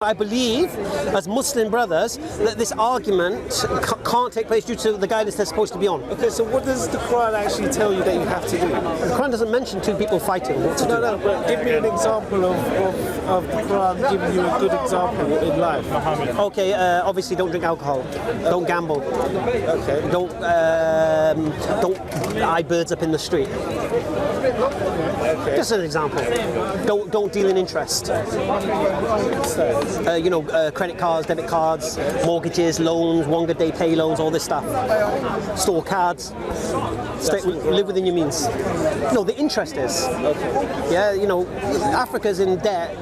I believe, as Muslim brothers, that this argument can't take place due to the guidance they're supposed to be on. Okay, so what does the Quran actually tell you that you have to do? The Quran doesn't mention two people fighting. What to do? No, but give me an example of the Quran giving you a good example in life. Okay, obviously don't drink alcohol, don't gamble, Okay. don't eye birds up in the street. Okay. Just an example. Don't deal in interest. Credit cards, debit cards, mortgages, loans, one good day pay loans, all this stuff. Store cards. Live within your means. No, the interest is. Okay. Yeah, Africa's in debt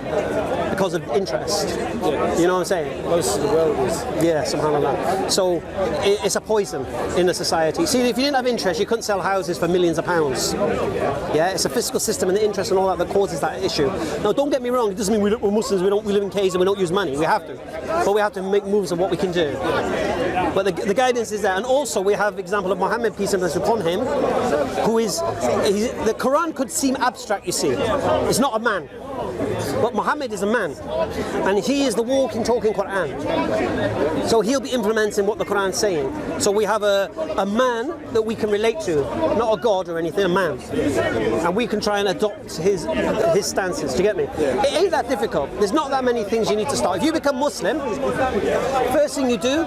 because of interest. You know what I'm saying? Most of the world is. Yeah, subhanAllah. So it's a poison in a society. See, if you didn't have interest, you couldn't sell houses for millions of pounds. Yeah, it's a fiscal system and the interest and all that causes that issue. Now, don't get me wrong. It doesn't mean we're Muslims. We live in caves and we don't use money. We have to, but we have to make moves of what we can do. But the guidance is there, and also we have the example of Muhammad, peace and blessings upon him, who is the Quran could seem abstract. You see, it's not a man. But Muhammad is a man, and he is the walking, talking Quran. So he'll be implementing what the Quran is saying. So we have a man that we can relate to, not a god or anything, a man. And we can try and adopt his stances, do you get me? It ain't that difficult. There's not that many things you need to start. If you become Muslim, first thing you do,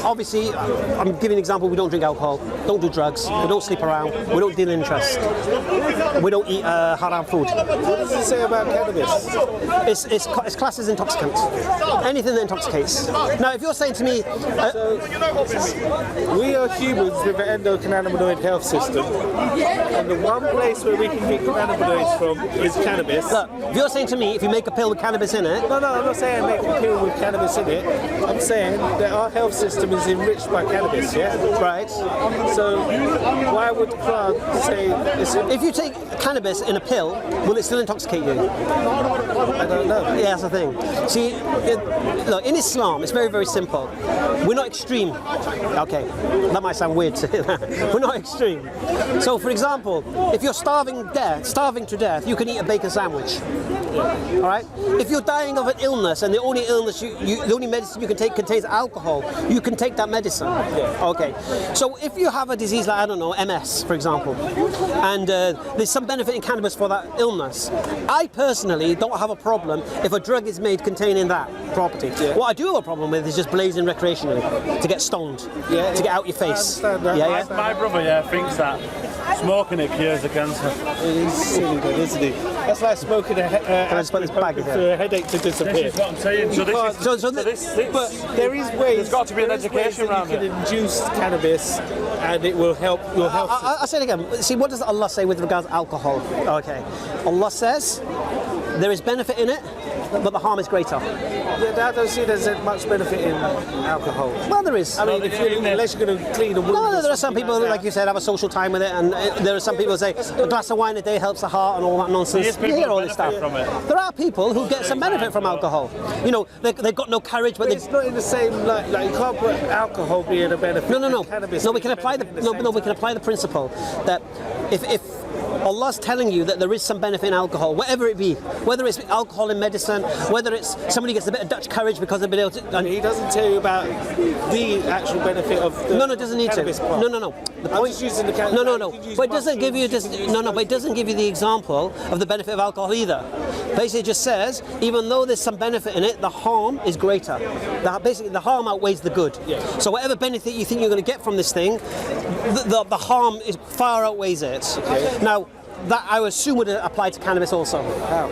obviously, I'm giving an example, we don't drink alcohol, don't do drugs, we don't sleep around, we don't deal in interest, we don't eat haram food. What does it say about cannabis? It's classed as intoxicant. Anything that intoxicates. Now, if you're saying to me, we are humans with an endocannabinoid health system, and the one place where we can get cannabinoids from is cannabis. Look, if you're saying to me, if you make a pill with cannabis in it, No, I'm not saying make a pill with cannabis in it. I'm saying that our health system is enriched by cannabis, yeah? right? So why would the Quran say it's If you take cannabis in a pill, will it still intoxicate you? I don't know. Yeah, that's the thing. See, look, in Islam, it's very, very simple. We're not extreme. Okay, that might sound weird to say that. We're not extreme. So, for example, if you're starving to death, you can eat a bacon sandwich. All right. If you're dying of an illness and the only illness the only medicine you can take contains alcohol, you can take that medicine. Okay. So if you have a disease like, I don't know, MS, for example, and there's some benefit in cannabis for that illness, I personally don't have a problem if a drug is made containing that property. Yeah. What I do have a problem with is just blazing recreationally to get stoned, to get out your face. I understand that. Yeah. My brother, thinks that smoking it cures the cancer. He's silly then, isn't he? That's like smoking a headache to disappear. This is what I'm saying. But there is ways. There's got to be an education around you can induce cannabis, and it will help your health. I'll say it again. See, what does Allah say with regards to alcohol? Okay, Allah says there is benefit in it, but the harm is greater. Yeah, I don't see there's much benefit in alcohol. Well, there is. I mean, unless you're going to clean a wound. No, there are some people, like you said, have a social time with it, and there are some people who say a glass of wine a day helps the heart and all that nonsense. You hear all this stuff. There are people who get some benefit from alcohol. You know, they've got no courage, but it's not in the same like you can't put alcohol being a benefit. No. Cannabis. No, we can apply the principle that if Allah's telling you that there is some benefit in alcohol, whatever it be, whether it's alcohol in medicine, whether it's somebody gets a bit of Dutch courage because they've been able to. And he doesn't tell you about the actual benefit of the No, it doesn't need to. Part. No. The point. Just using the No. But it doesn't give you but it doesn't give you the example of the benefit of alcohol either. Basically, it just says even though there's some benefit in it, the harm is greater. Basically, the harm outweighs the good. Yeah. So whatever benefit you think you're going to get from this thing, the harm is far outweighs it. Okay. Now, that I would assume would apply to cannabis also. How?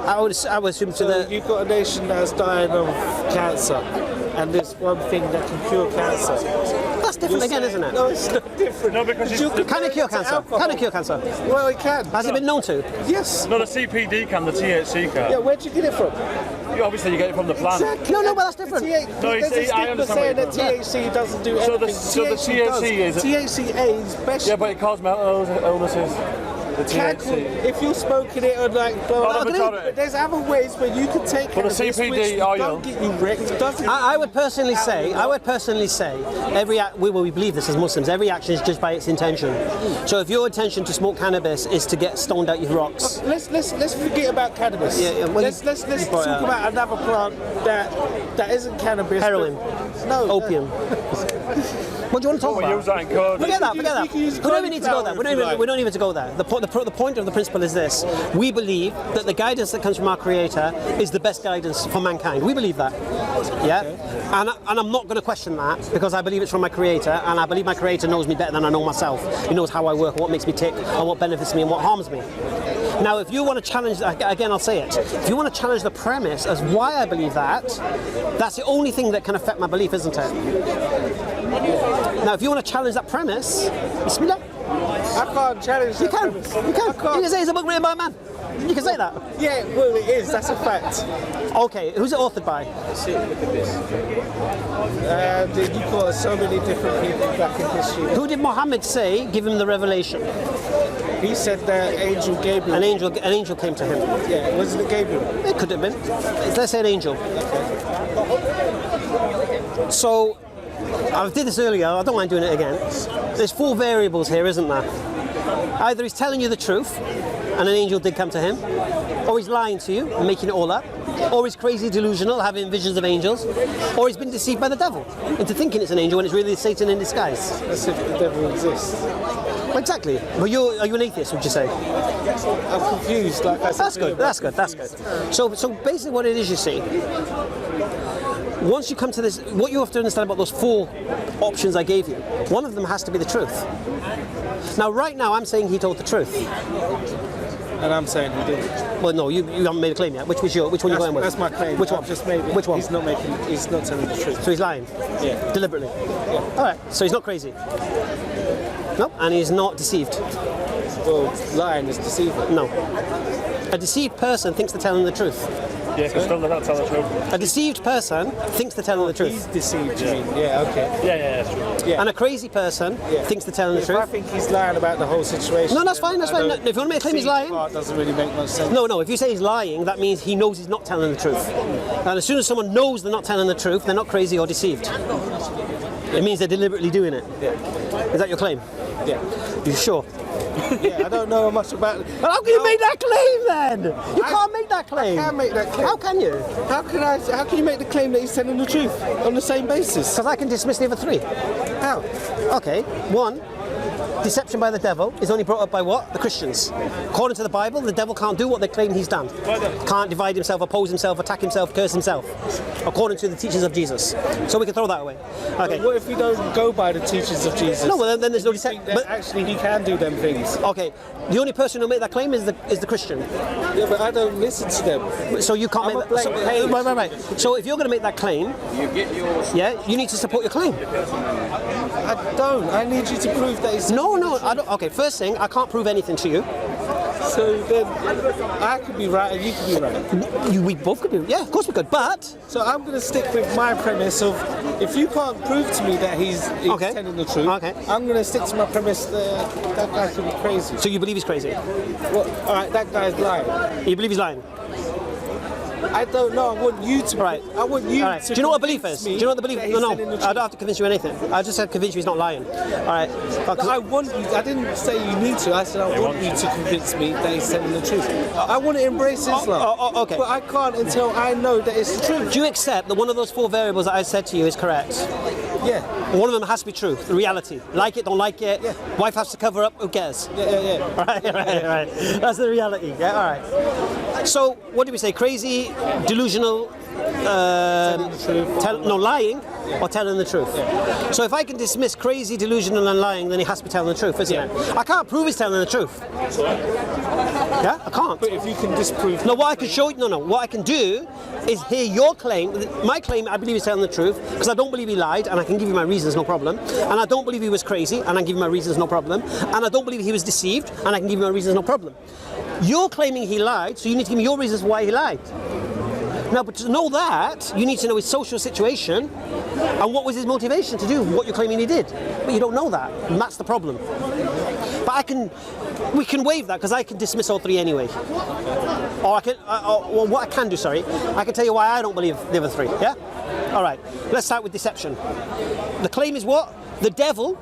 I would assume so you've got a nation that's dying of cancer, and there's one thing that can cure cancer. That's different again, isn't it? No, it's not different. No, because can it cure cancer? Can it cure cancer? Well, it can. Has it been known to? Yes. No, the CPD can, the THC can. Yeah, where'd you get it from? Obviously, you get it from the plant. Exactly. No, but that's different. I understand saying that THC doesn't do anything. So the THC is... THCA is special. Yeah, but it causes mental illnesses. the THC. If you're smoking it or like, majority. there's other ways where you can take But the cannabis CBD which oil- don't get you wrecked. Doesn't I would personally say, we believe this as Muslims, every action is judged by its intention. So if your intention to smoke cannabis is to get stoned out your rocks, Let's forget about cannabis. Yeah, well, let's brought it talk out. about another plant that isn't cannabis. heroin, No. opium. What do you want to talk We about? use that in code. Forget that. You can use We don't even need to go there. cauliflower if you like. We don't even need to go there. The point of the principle is this: we believe that the guidance that comes from our Creator is the best guidance for mankind. We believe that. Yeah, and I'm not going to question that because I believe it's from my Creator, and I believe my Creator knows me better than I know myself. He knows how I work, what makes me tick, and what benefits me and what harms me. Now, if you want to challenge, again, I'll say it. If you want to challenge the premise as why I believe that, that's the only thing that can affect my belief, isn't it? Now, if you want to challenge that premise, bismillah. I can't challenge You that can. premise. You can. I You can't. can say it's a book written by a man. You can say that. Yeah, well, it is. That's a fact. Okay, who's it authored by? You've got so many different people back in history. Who did Muhammad say give him the revelation? He said that Angel Gabriel. An angel came to him. Yeah, wasn't it Gabriel? It could have been. Let's say an angel. So, I did this earlier, I don't mind doing it again. There's 4 variables here, isn't there? Either he's telling you the truth, and an angel did come to him, or he's lying to you and making it all up, or he's crazy delusional, having visions of angels, or he's been deceived by the devil into thinking it's an angel when it's really Satan in disguise. As if the devil exists. Well, exactly. But are you an atheist, would you say? I'm confused. Like I said That's good, that's good, that's good. So basically what it is, you see, once you come to this, what you have to understand about those 4 options I gave you, one of them has to be the truth. Now, right now, I'm saying he told the truth. And I'm saying he didn't. Well, no, you haven't made a claim yet. Which one you going with? That's my claim. Which one? I've just made it. Which one? He's not telling the truth. So he's lying? Yeah. Deliberately? Yeah. All right, so he's not crazy? No, and he's not deceived? Well, lying is deceiving. No. A deceived person thinks they're telling the truth. Yeah, because still they're not telling the truth. A deceived person thinks they're telling the He's truth. deceived, you mean? Yeah, okay. Yeah, that's true. Yeah. And a crazy person thinks they're telling the If I truth. think he's lying about the whole situation. No, that's fine, that's fine. No, if you want to make a claim he's lying. Part doesn't really make much sense. No, if you say he's lying, that means he knows he's not telling the truth. And as soon as someone knows they're not telling the truth, they're not crazy or deceived. It means they're deliberately doing it. Yeah. Is that your claim? Yeah. You sure? Yeah, I don't know much about it. Well, how can you make that claim then? You can't make that claim. I can't make that claim. How can you? How can you make the claim that he's telling the truth on the same basis? Because I can dismiss the other 3. How? Okay, 1, deception by the devil is only brought up by what? The Christians. According to the Bible, the devil can't do what they claim he's done. Can't divide himself, oppose himself, attack himself, curse himself. According to the teachings of Jesus. So we can throw that away. Okay. What if we don't go by the teachings of Jesus? No, well, then there's no We think deception. that actually he can do them things. Okay, the only person who'll make that claim is the Christian. Yeah, but I don't listen to them. So you can't I'm make a that. So, blank page. right. So if you're going to make that claim, you need to support your claim. I don't. I need you to prove that he's... No, I don't. Okay, first thing, I can't prove anything to you. So then I could be right and you could be right. We both could be. Yeah, of course we could. But So I'm going to stick with my premise of if you can't prove to me that he's Okay. telling the truth, Okay. I'm going to stick to my premise that guy could be crazy. so you believe he's crazy? Well, all right, that guy's lying. You believe he's lying? I don't know. I want you to. Right. I want you All right. to. Do you know what belief convince is? me Do you know what the belief? that he's telling the No. I truth. don't have to convince you anything. I just said convince you he's not lying. All right. I want you. I didn't say you need to. I said I want you to convince me that he's telling the truth. I want to embrace Islam. Okay. But I can't until I know that it's the truth. Do you accept that one of those 4 variables that I said to you is correct? Yeah. One of them has to be true, the reality. Like it, don't like it. Yeah. Wife has to cover up. Who cares? Yeah. Right. That's the reality. Yeah. All right. So, what did we say? Crazy, delusional, lying, or telling the truth. Yeah. So if I can dismiss crazy, delusional, and lying, then he has to be telling the truth, isn't it? I can't prove he's telling the truth. Yeah, I can't. But if you can disprove. No, what I can show you, what I can do is hear your claim. My claim, I believe he's telling the truth because I don't believe he lied, and I can give you my reasons, no problem. And I don't believe he was crazy, and I can give you my reasons, no problem. And I don't believe he was deceived, and I can give you my reasons, no problem. You're claiming he lied, so you need to give me your reasons why he lied. Now, but to know that, you need to know his social situation and what was his motivation to do what you're claiming he did. But you don't know that, and that's the problem. But we can waive that because I can dismiss all three anyway. Or what I can do, I can tell you why I don't believe the other three, yeah? All right, let's start with deception. The claim is what? The devil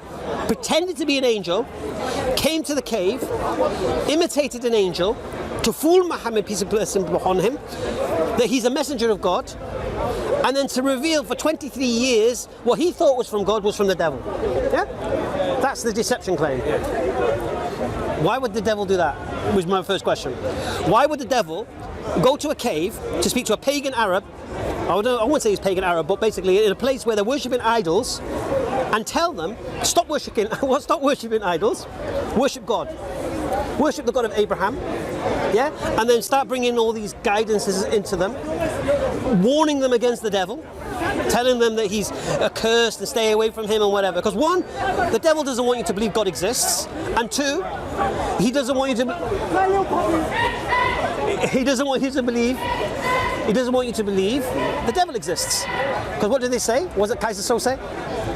pretended to be an angel, came to the cave, imitated an angel to fool Muhammad, peace and blessing upon him, that he's a messenger of God, and then to reveal for 23 years what he thought was from God was from the devil. Yeah? That's the deception claim. Why would the devil do that? Was my first question. Why would the devil go to a cave to speak to a pagan Arab? I won't say he's pagan Arab, but basically in a place where they're worshipping idols, and tell them stop worshipping idols, worship God, worship the God of Abraham, yeah, and then start bringing all these guidances into them, warning them against the devil, telling them that he's accursed and stay away from him and whatever. Because one, the devil doesn't want you to believe God exists, and two, he doesn't want you to believe the devil exists. Because what did they say? Was it Kaiser Sose?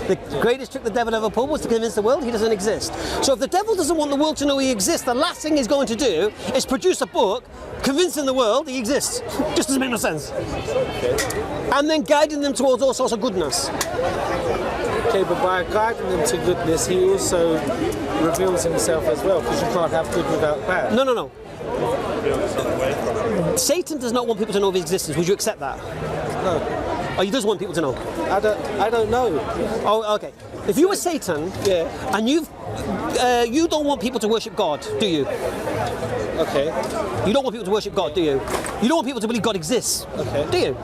The greatest trick the devil ever pulled was to convince the world he doesn't exist. So if the devil doesn't want the world to know he exists, the last thing he's going to do is produce a book convincing the world he exists. Just doesn't make no sense. And then guiding them towards all sorts of goodness. Okay, but by guiding them to goodness, he also reveals himself as well, because you can't have good without bad. No. Satan does not want people to know of his existence. Would you accept that? No. Oh, he does want people to know? I don't know. Oh, okay. If you were Satan, yeah, and you don't want people to worship God, do you? Okay. You don't want people to worship God, do you? You don't want people to believe God exists, okay, do you?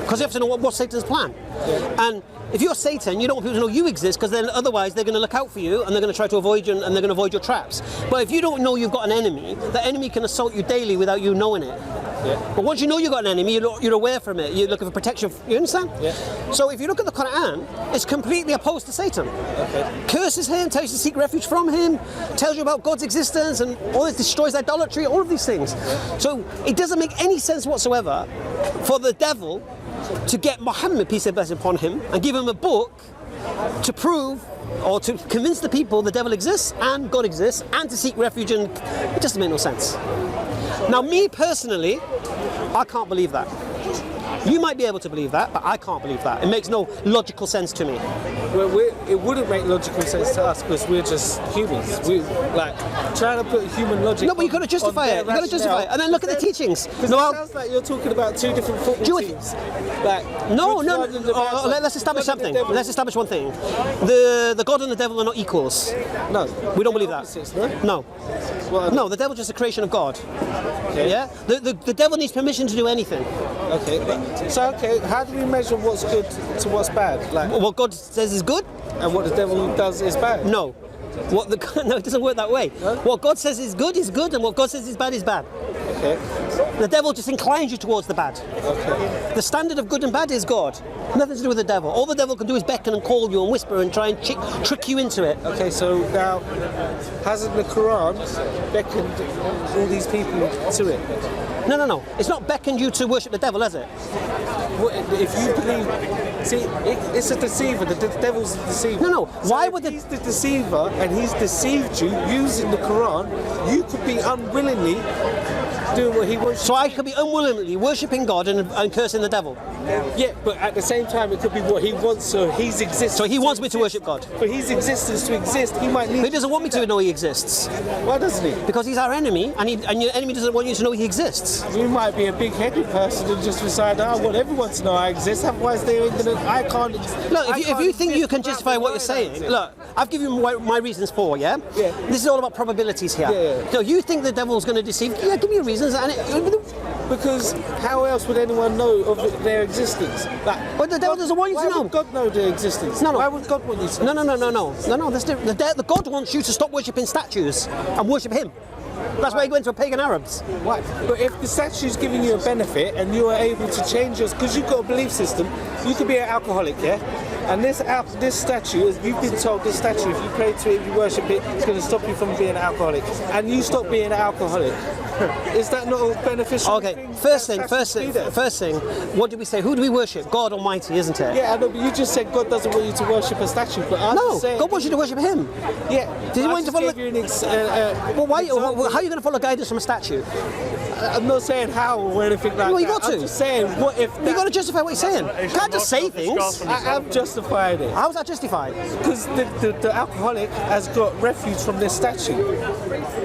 Because you have to know what's Satan's plan. Yeah. And if you're Satan, you don't want people to know you exist, because then otherwise they're going to look out for you and they're going to try to avoid you and they're going to avoid your traps. But if you don't know you've got an enemy, the enemy can assault you daily without you knowing it. Yeah. But once you know you've got an enemy, you're aware from it. You're looking for protection. You understand? Yeah. So if you look at the Quran, it's completely opposed to Satan. Okay. Curses him, tells you to seek refuge from him, tells you about God's existence, and all this destroys idolatry, all of these things. So it doesn't make any sense whatsoever for the devil to get Muhammad, peace and blessing upon him, and give him a book to prove or to convince the people the devil exists and God exists and to seek refuge, and it just doesn't make no sense. Now, me personally, I can't believe that. You might be able to believe that, but I can't believe that. It makes no logical sense to me. Well, it wouldn't make logical sense to us because we're just humans. We like trying to put human logic. No, but you've got to justify it. You've got to justify it, and then look at the teachings. Because it sounds like you're talking about two different football teams. Like no. Let's establish something. Let's establish one thing. The God and the devil are not equals. No, we don't believe that. No. No, the devil's just a creation of God. Okay. Yeah. The devil needs permission to do anything. Okay. So how do we measure what's good to what's bad? Like what God says is good, and what the devil does is bad. No. No, it doesn't work that way. No? What God says is good, and what God says is bad is bad. Okay. The devil just inclines you towards the bad. Okay. The standard of good and bad is God. Nothing to do with the devil. All the devil can do is beckon and call you and whisper and try and trick you into it. Okay, so now, hasn't the Quran beckoned all these people to it? No. It's not beckoned you to worship the devil, has it? If you believe... See, it's a deceiver. The devil's a deceiver. No. Why would he's the deceiver and he's deceived you using the Quran, you could be unwillingly doing what he wants. So I could be unwillingly worshipping God and cursing the devil. Yeah, but at the same time, it could be what he wants. So he's existence. So he wants me to worship God. For his existence to exist, he might need. He doesn't want me to know he exists. Why doesn't he? Because he's our enemy, and your enemy doesn't want you to know he exists. You might be a big-headed person and just decide, I want everyone to know I exist. Otherwise, I can't. Look, if you think you can justify what you're saying, look, I've given you my reasons for. Yeah. This is all about probabilities here. Yeah. So you think the devil's going to deceive? Yeah, give me your reasons. Because how else would anyone know of their existence? But the devil doesn't want you to know. Why would God know their existence? No. Why would God want you to know? No. That's different. The God wants you to stop worshipping statues and worship Him. That's why you go into a pagan Arabs. Why? But if the statue's giving you a benefit and you are able to change yours, because you've got a belief system, you could be an alcoholic, yeah? And this statue, you've been told this statue, if you pray to it, you worship it, it's going to stop you from being an alcoholic. And you stop being an alcoholic. Is that not a beneficial Okay, thing? first thing, what did we say? Who do we worship? God Almighty, isn't it? Yeah, I know, but you just said God doesn't want you to worship a statue. But I'm No, just saying, God wants you to worship Him. Yeah. Did he want you to follow? Give you an Well, why? example. How are you going to follow guidance from a statue? I'm not saying how or anything like Well, you that. got to. I'm just saying, what if You've got to justify what you're saying. You can't just say things. I am justifying it. How's that justified? Because the alcoholic has got refuge from this statue.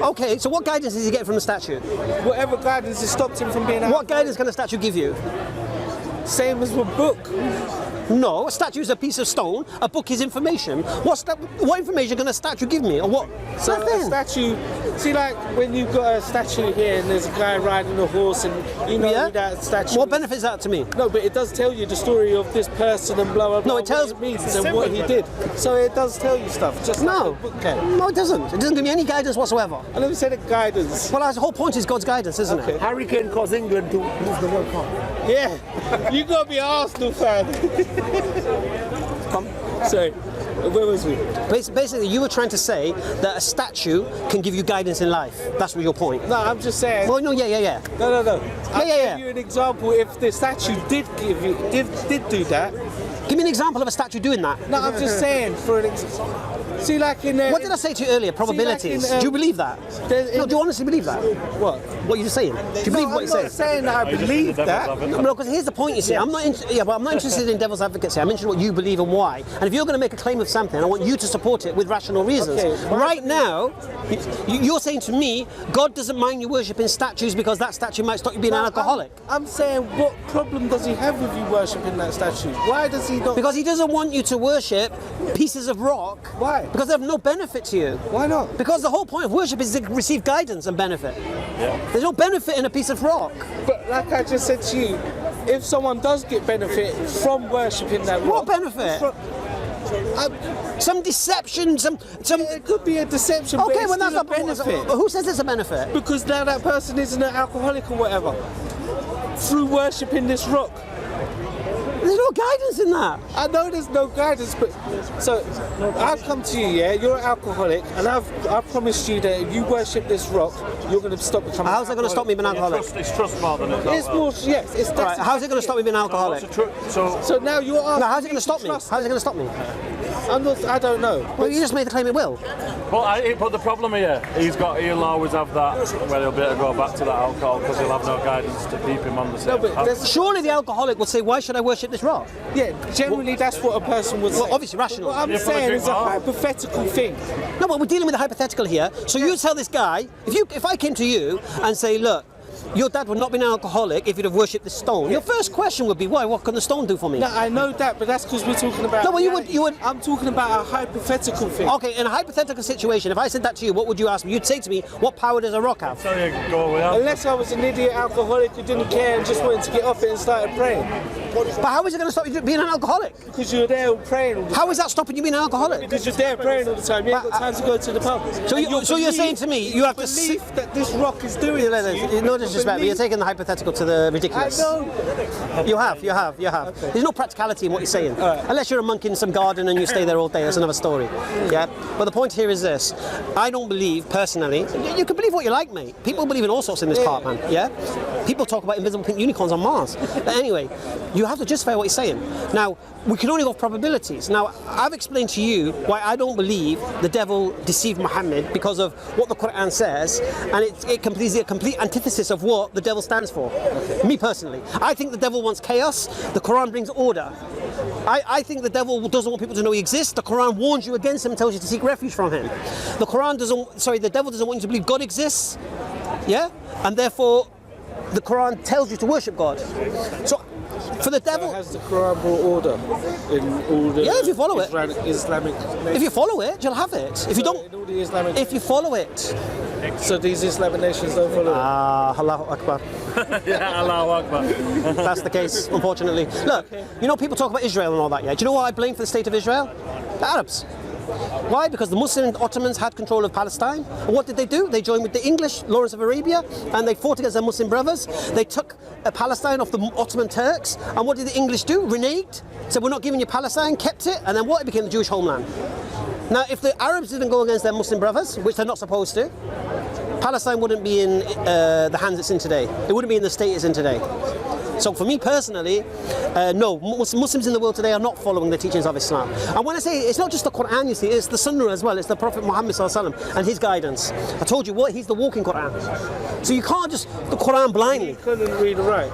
Okay, so what guidance is he getting from the statue? Whatever guidance has stopped him from being an What alcoholic. guidance can a statue give you? Same as with book. No, a statue is a piece of stone. A book is information. What information can a statue give me? Or what? So a statue, see, like when you've got a statue here and there's a guy riding a horse and you know who that statue What is. benefit is that to me? No, but it does tell you the story of this person and blah blah blah. No, it tells what it means and what he did. So it does tell you stuff. Just No, like a book can. no, it doesn't. It doesn't give me any guidance whatsoever. I never said it guidance. Well, the whole point is God's guidance, isn't Okay. it? Hurricane caused England to lose the World Cup. Yeah, you gotta be an Arsenal fan. Sorry, where was we? Basically, you were trying to say that a statue can give you guidance in life. That's your point. No, I'm just saying. Well, no, yeah. No. I'll yeah. give you an example. If the statue did do that. Give me an example of a statue doing that. No, I'm just saying for an example. See, like in. What did I say to you earlier? Probabilities. Do you believe that? No, do you honestly believe that? What? What you're saying? Do you believe what you're I'm not saying that I believe that. No, because here's the point. You see, I'm not interested in devil's advocacy. I'm interested in what you believe and why. And if you're going to make a claim of something, I want you to support it with rational reasons. Okay. Right now, you're saying to me, God doesn't mind you worshipping statues because that statue might stop you being an alcoholic. I'm saying, what problem does he have with you worshipping that statue? Why does he not? Because he doesn't want you to worship pieces of rock. Why? Because they have no benefit to you. Why not? Because the whole point of worship is to receive guidance and benefit. There's no benefit in a piece of rock. But like I just said to you, if someone does get benefit from worshipping that What rock, benefit? Some deception, some. it could be a deception, but Okay, it's well that's still a not benefit. Who says it's a benefit? Because now that person isn't an alcoholic or whatever. Through worshipping this rock. There's no guidance in that. I know there's no guidance, but so I've come to you, yeah, you're an alcoholic, and I've promised you that if you worship this rock, you're going to stop becoming. How's it going to stop me being an alcoholic? It's trust more than it. It's more, yes, it's Right, how's it going to stop me being an alcoholic? So now you're asking. No, how's it going me to stop me? trust- How's it going to stop me? I don't know. Well, you just made the claim it will. But the problem here, he'll always have that where he'll be able to go back to that alcohol because he'll have no guidance to keep him on the same No, but path. there's, Surely the alcoholic would say, why should I worship this rock? yeah, generally that's what a person would say. Well, obviously rational. What I'm Yeah, saying but is a drink more. hypothetical thing. No, but we're dealing with a hypothetical here. So you tell this guy, if I came to you and say, look, your dad would not be an alcoholic if he'd have worshipped the stone. Your first question would be, why? What can the stone do for me? No, I know that, but that's because we're talking about. No, but you reality. would- I'm talking about a hypothetical thing. Okay, in a hypothetical situation, if I said that to you, what would you ask me? You'd say to me, what power does a rock have? So you go with that. Unless I was an idiot alcoholic who didn't care and just wanted to get off it and started praying. But how is it going to stop you being an alcoholic? Because you're there praying all the time. How is that stopping you being an alcoholic? Because you're there praying all the time. You ain't got time to go to the pub. So And you're your saying to me, you have to belief that this rock is doing it to you, No disrespect, but you're belief- taking the hypothetical to the I ridiculous. know. You have. There's no practicality in what you're saying. Unless you're a monk in some garden and you stay there all day, that's another story. Yeah? But the point here is this. I don't believe, personally, you can believe what you like, mate. People believe in all sorts in this part, man. Yeah? People talk about invisible pink unicorns on Mars. But anyway, you have to justify what you're saying. Now, we can only go off probabilities. Now, I've explained to you why I don't believe the devil deceived Muhammad because of what the Quran says, and it completes a complete antithesis of what the devil stands for. Me personally. I think the devil wants chaos, the Quran brings order. I think the devil doesn't want people to know he exists. The Quran warns you against him and tells you to seek refuge from him. The devil doesn't want you to believe God exists. Yeah? And therefore, the Quran tells you to worship God. So, for the devil... Has the Quran brought order in all the Yeah, if you follow it. Islamic If you follow it, you'll have it. If you in don't... all the Islamic If you follow it... so these Islamic nations don't follow it. Allahu Akbar. Yeah, Allahu Akbar. That's the case, unfortunately. Look, you know, people talk about Israel and all that, yeah? Do you know what I blame for the state of Israel? The Arabs. Why? Because the Muslim Ottomans had control of Palestine. And what did they do? They joined with the English, Lawrence of Arabia, and they fought against their Muslim brothers. They took Palestine off the Ottoman Turks. And what did the English do? Reneged. Said, we're not giving you Palestine, kept it, and then what? It became the Jewish homeland. Now, if the Arabs didn't go against their Muslim brothers, which they're not supposed to, Palestine wouldn't be in the hands it's in today. It wouldn't be in the state it's in today. So for me personally, no, Muslims in the world today are not following the teachings of Islam. And when I say it's not just the Quran, you see, it's the Sunnah as well. It's the Prophet Muhammad ﷺ and his guidance. I told you what, he's the walking Quran. So you can't just the Quran blindly. He couldn't read or write.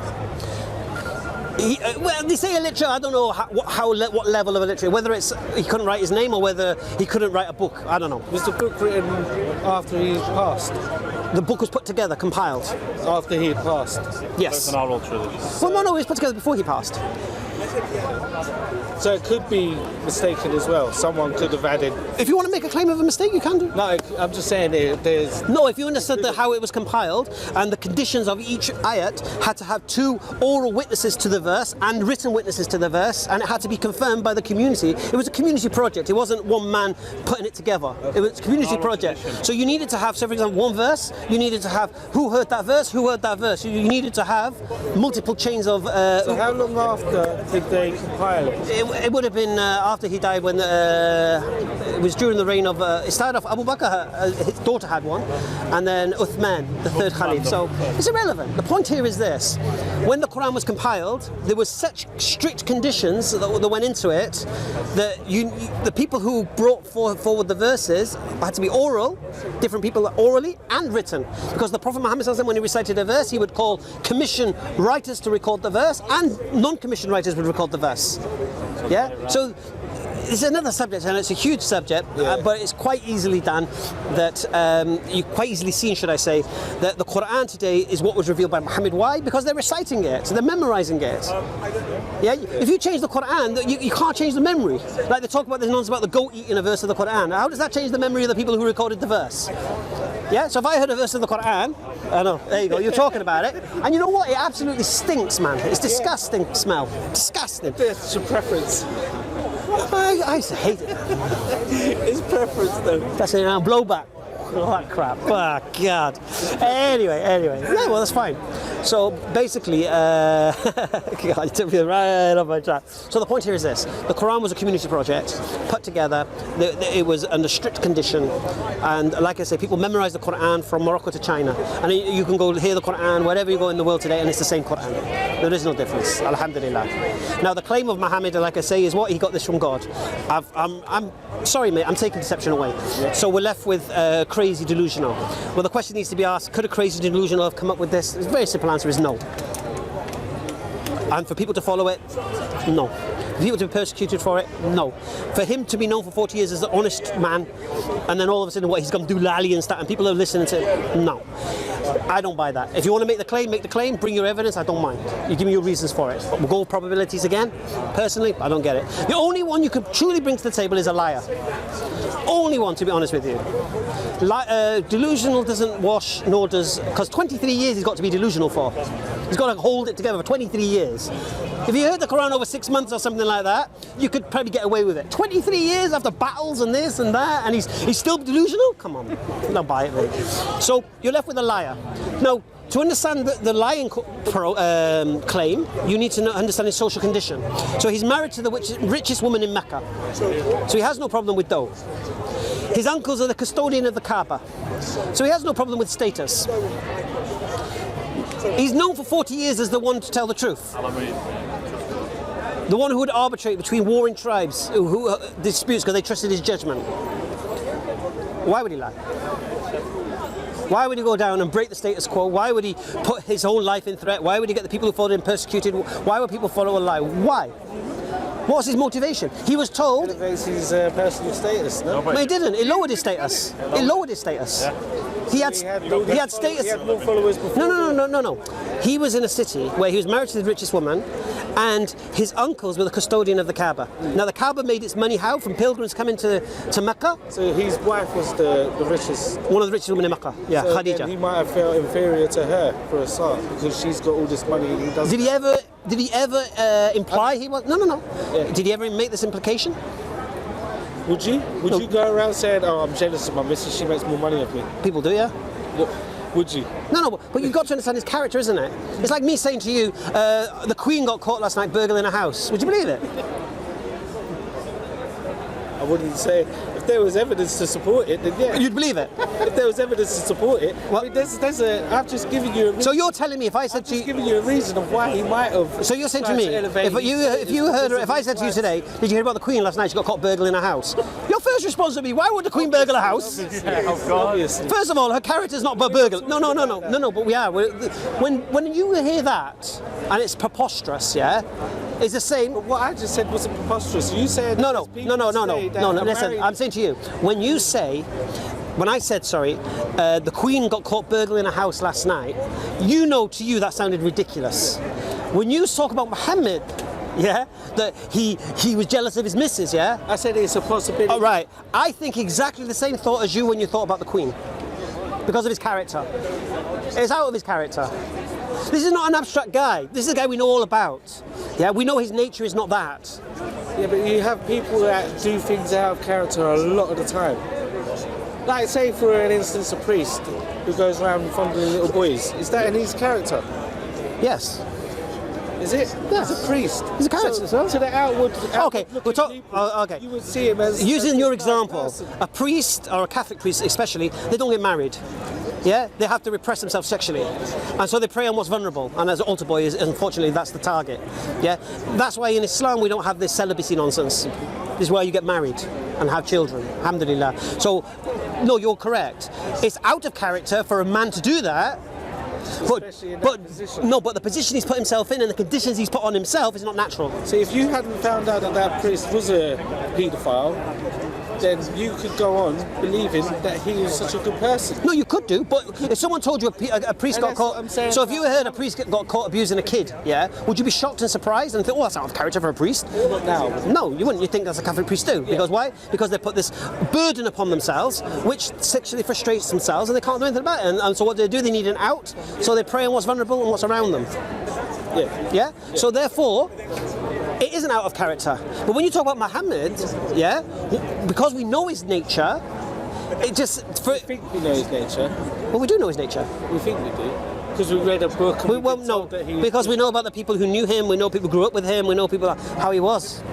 Well, they say illiterate. I don't know what level of illiterate. Whether it's he couldn't write his name or whether he couldn't write a book. I don't know. Was the book written after he passed? The book was put together, compiled. After he had passed? Yes. It's an oral trilogy. Well, no, it was put together before he passed. So it could be mistaken as well. Someone could have added. If you want to make a claim of a mistake, you can do. No, I'm just saying there's. No, if you understood how it was compiled and the conditions of each ayat had to have 2 oral witnesses to the verse and written witnesses to the verse, and it had to be confirmed by the community. It was a community project. It wasn't one man putting it together. It was a community project. So you needed to have, so for example, one verse. You needed to have who heard that verse, who heard that verse. You needed to have multiple chains of. So how long after did they compile it? It would have been after he died, when it was during the reign of. It started off Abu Bakr, his daughter had one, and then Uthman, the 3rd Caliph. So it's irrelevant. The point here is this: when the Quran was compiled, there was such strict conditions that went into it that the people who brought forward the verses had to be oral, different people orally and written, because the Prophet Muhammad ﷺ, when he recited a verse, he would call commissioned writers to record the verse, and non-commissioned writers would record the verse. Yeah, so it's another subject, and it's a huge subject, but it's quite easily done. That you quite easily seen, should I say, that the Quran today is what was revealed by Muhammad. Why? Because they're reciting it, so they're memorizing it. Yeah, if you change the Quran, you can't change the memory. Like they talk about, there's nonsense about the goat eating a verse of the Quran. How does that change the memory of the people who recorded the verse? Yeah, so if I heard a verse of the Quran, I know, there you go, you're talking about it, and you know what? It absolutely stinks, man. It's disgusting smell. Disgusting. It's a preference. I used to hate it. It's preference though. That's it, blowback. All that crap. Oh, God. Anyway. Yeah, well, that's fine. So basically, God, you took me right off my track. So the point here is this: the Quran was a community project put together. It was under strict condition, and like I say, people memorize the Quran from Morocco to China, and you can go hear the Quran wherever you go in the world today, and it's the same Quran. There is no difference. Alhamdulillah. Now the claim of Muhammad, like I say, is what he got this from God. I'm sorry, mate. I'm taking deception away. So we're left with crazy delusional. Well, the question needs to be asked: could a crazy delusional have come up with this? It's a very simple answer is no. And for people to follow it, no. For people to be persecuted for it, no. For him to be known for 40 years as an honest man, and then all of a sudden, what, he's going to do lally and stuff, and people are listening to it, no. I don't buy that. If you want to make the claim, bring your evidence, I don't mind. You give me your reasons for it. We'll go with probabilities again. Personally, I don't get it. The only one you could truly bring to the table is a liar. Only one, to be honest with you. Delusional doesn't wash, nor does, because 23 years he's got to be delusional for. He's got to hold it together for 23 years. If you heard the Quran over 6 months or something like that, you could probably get away with it. 23 years after battles and this and that, and he's still delusional? Come on, don't buy it, mate. So you're left with a liar. Now, to understand the lying claim, you need to understand his social condition. So he's married to the richest woman in Mecca. So he has no problem with dough. His uncles are the custodian of the Kaaba. So he has no problem with status. He's known for 40 years as the one to tell the truth. The one who would arbitrate between warring tribes who disputes because they trusted his judgment. Why would he lie? Why would he go down and break the status quo? Why would he put his own life in threat? Why would he get the people who followed him persecuted? Why would people follow a lie? Why? What was his motivation? He was told. It elevates his personal status, no? No, he didn't. It lowered his status. It lowered his status. He had status. He had more followers before. No. He was in a city where he was married to the richest woman, and his uncles were the custodian of the Kaaba. Now the Kaaba made its money how? From pilgrims coming to Mecca. So his wife was the richest. One of the richest women in Mecca. Yeah, so Khadija. He might have felt inferior to her for a start because she's got all this money and he doesn't. Did he ever imply he was? No. Yeah. Did he ever make this implication? Would you? Would you go around saying, "Oh, I'm jealous of my missus. She makes more money off me"? People do, yeah. Look, would you? No, but you've got to understand his character, isn't it? It's like me saying to you, the Queen got caught last night burgling a house. Would you believe it? I wouldn't say. If there was evidence to support it, then yeah. You'd believe it. If there was evidence to support it, I mean, I've just given you a reason. So you're telling me if I said to you, giving you a reason of why he might have. so you're saying to me, if I said to you today, did you hear about the Queen last night? She got caught burgling a house. Your first response would be, why would the Queen burgle a house? Obviously. First of all, her character's not burgle. No. But we are. When you hear that, and it's preposterous, yeah, it's the same. What I just said wasn't preposterous. You said No. Listen, I'm saying to you, when I said, the Queen got caught burgling a house last night, to you that sounded ridiculous. When you talk about Muhammad, yeah, that he was jealous of his missus, yeah? I said it's a possibility. All right, I think exactly the same thought as you when you thought about the Queen, because of his character. It's out of his character. This is not an abstract guy. This is a guy we know all about. Yeah, we know his nature is not that. Yeah, but you have people that do things out of character a lot of the time. Like, say for an instance, a priest who goes around fondling little boys. Is that in his character? Yes. Is it? Yeah. He's a priest. He's a character, so to the outward okay, we'll talk. Okay. You would see him as using your a example, person. a priest or a Catholic priest, especially, they don't get married. Yeah, they have to repress themselves sexually, and so they prey on what's vulnerable. And as an altar boy, unfortunately, that's the target. Yeah, that's why in Islam we don't have this celibacy nonsense. This is why you get married and have children. Alhamdulillah. So, no, you're correct. It's out of character for a man to do that. But the position he's put himself in and the conditions he's put on himself is not natural. So if you hadn't found out that priest was a paedophile, then you could go on believing that he was such a good person. No, you could do, but if someone told you a priest got caught, so if you heard a priest got caught abusing a kid, yeah, would you be shocked and surprised and think, oh, that's out of character for a priest? Not now. No, you wouldn't. You think that's a Catholic priest do. Because why? Because they put this burden upon themselves, which sexually frustrates themselves, and they can't do anything about it. And so what they do, they need an out, so they prey on what's vulnerable and what's around them. Yeah? So therefore, it isn't out of character. But when you talk about Muhammad, yeah, because we know his nature, it just... We think we know his nature. Well, we do know his nature. We think we do. Because we read a book and because we know about the people who knew him, we know people who grew up with him, we know people how he was.